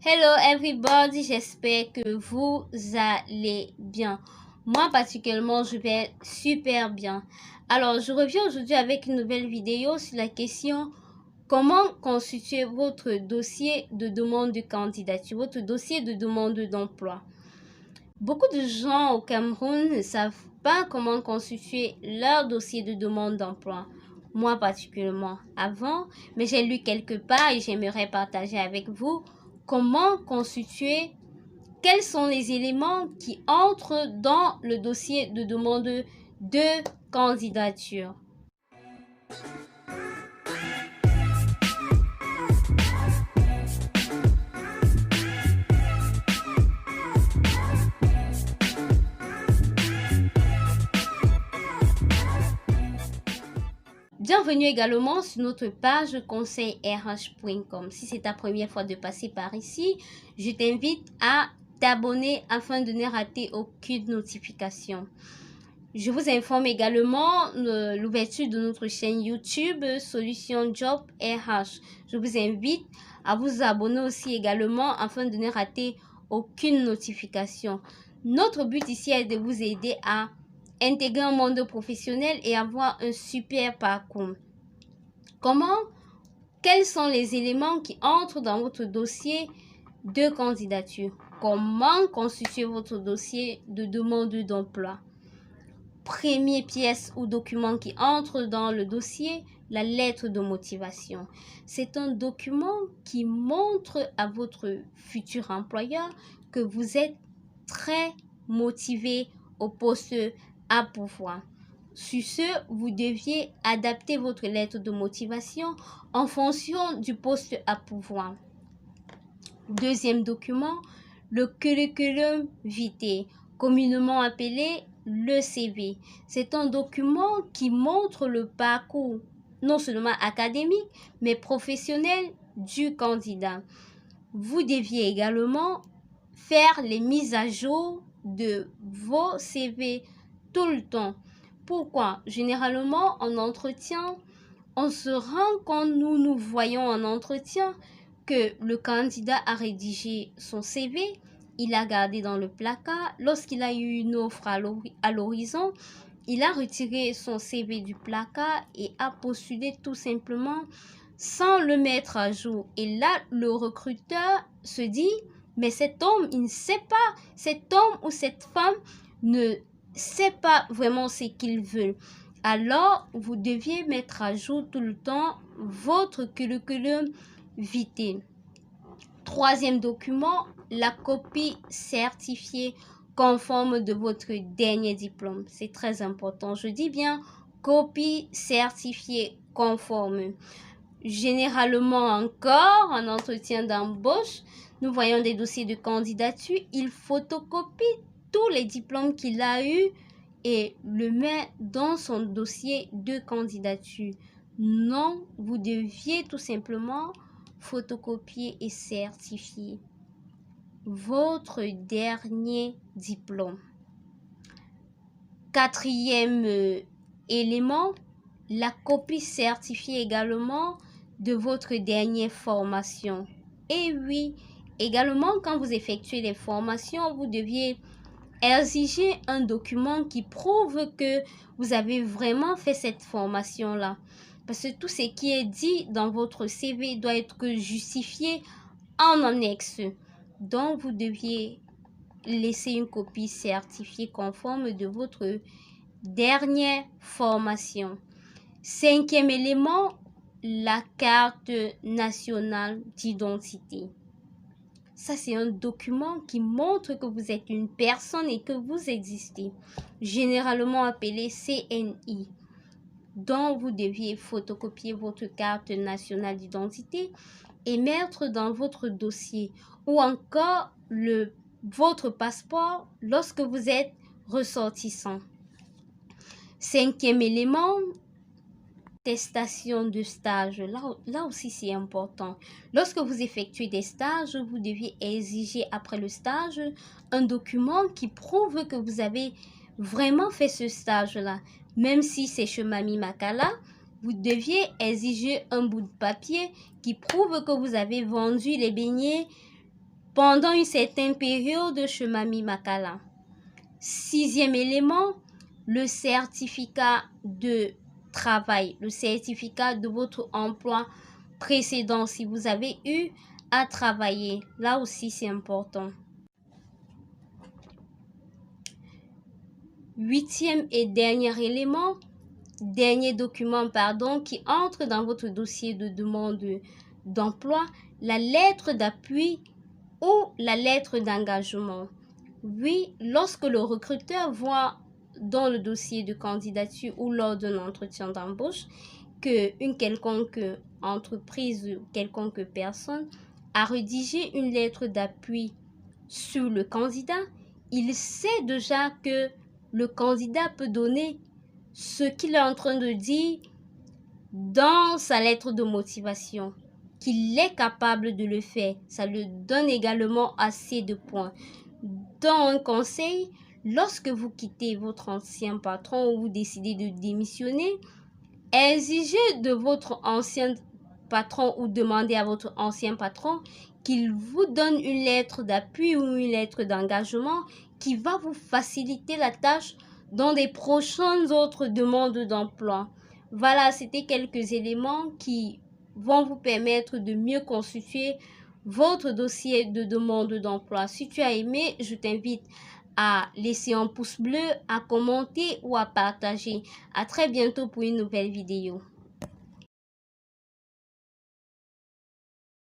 Hello everybody, j'espère que vous allez bien. Moi particulièrement, je vais super bien. Alors, je reviens aujourd'hui avec une nouvelle vidéo sur la question comment constituer votre dossier de demande de candidature, votre dossier de demande d'emploi. Beaucoup de gens au Cameroun ne savent pas comment constituer leur dossier de demande d'emploi. Moi particulièrement avant, mais j'ai lu quelque part et j'aimerais partager avec vous comment constituer, quels sont les éléments qui entrent dans le dossier de demande de candidature. Bienvenue également sur notre page conseilrh.com. Si c'est ta première fois de passer par ici, je t'invite à t'abonner afin de ne rater aucune notification. Je vous informe également de l'ouverture de notre chaîne YouTube Solution Job RH. Je vous invite à vous abonner aussi également afin de ne rater aucune notification. Notre but ici est de vous aider à intégrer un monde professionnel et avoir un super parcours. Quels sont les éléments qui entrent dans votre dossier de candidature? Comment constituer votre dossier de demande d'emploi? Première pièce ou document qui entre dans le dossier, la lettre de motivation. C'est un document qui montre à votre futur employeur que vous êtes très motivé au poste à pourvoir. Sur ce, vous deviez adapter votre lettre de motivation en fonction du poste à pourvoir. Deuxième document, le curriculum vitae, communément appelé le CV. C'est un document qui montre le parcours non seulement académique, mais professionnel du candidat. Vous deviez également faire les mises à jour de vos CV tout le temps. Pourquoi? Généralement, en entretien, on se rend compte, nous voyons en entretien, que le candidat a rédigé son CV, il a gardé dans le placard. Lorsqu'il a eu une offre à l'horizon, il a retiré son CV du placard et a postulé tout simplement sans le mettre à jour. Et là, le recruteur se dit, mais cet homme, il ne sait pas, cet homme ou cette femme ne sait pas vraiment ce qu'il veut. Alors, vous deviez mettre à jour tout le temps votre curriculum vitae. Troisième document, la copie certifiée conforme de votre dernier diplôme. C'est très important. Je dis bien copie certifiée conforme. Généralement encore, en entretien d'embauche, nous voyons des dossiers de candidature. Il photocopie tous les diplômes qu'il a eus et le met dans son dossier de candidature. Non, vous deviez tout simplement photocopier et certifier votre dernier diplôme. Quatrième élément, la copie certifiée également de votre dernière formation. Et oui, également quand vous effectuez les formations, vous deviez exiger un document qui prouve que vous avez vraiment fait cette formation-là. Parce que tout ce qui est dit dans votre CV doit être justifié en annexe. Donc, vous deviez laisser une copie certifiée conforme de votre dernière formation. Cinquième élément, la carte nationale d'identité. Ça, c'est un document qui montre que vous êtes une personne et que vous existez, généralement appelé CNI. Donc, vous deviez photocopier votre carte nationale d'identité et mettre dans votre dossier ou encore votre passeport lorsque vous êtes ressortissant. Cinquième élément, attestation de stage. Là aussi, c'est important. Lorsque vous effectuez des stages, vous deviez exiger après le stage un document qui prouve que vous avez vraiment fait ce stage-là. Même si c'est chez Mami Makala, vous deviez exiger un bout de papier qui prouve que vous avez vendu les beignets pendant une certaine période chez Mamie Makala. 6e élément, le certificat de travail, le certificat de votre emploi précédent si vous avez eu à travailler. Là aussi, c'est important. 8e et dernier élément, dernier document, qui entre dans votre dossier de demande d'emploi, la lettre d'appui ou la lettre d'engagement. Oui, lorsque le recruteur voit dans le dossier de candidature ou lors d'un entretien d'embauche qu'une quelconque entreprise ou quelconque personne a rédigé une lettre d'appui sur le candidat, il sait déjà que le candidat peut donner ce qu'il est en train de dire dans sa lettre de motivation, qu'il est capable de le faire. Ça lui donne également assez de points. Dans un conseil, lorsque vous quittez votre ancien patron ou vous décidez de démissionner, exigez de votre ancien patron ou demandez à votre ancien patron qu'il vous donne une lettre d'appui ou une lettre d'engagement qui va vous faciliter la tâche dans des prochaines autres demandes d'emploi. Voilà, c'était quelques éléments qui vont vous permettre de mieux constituer votre dossier de demande d'emploi. Si tu as aimé, je t'invite à laisser un pouce bleu, à commenter ou à partager. À très bientôt pour une nouvelle vidéo.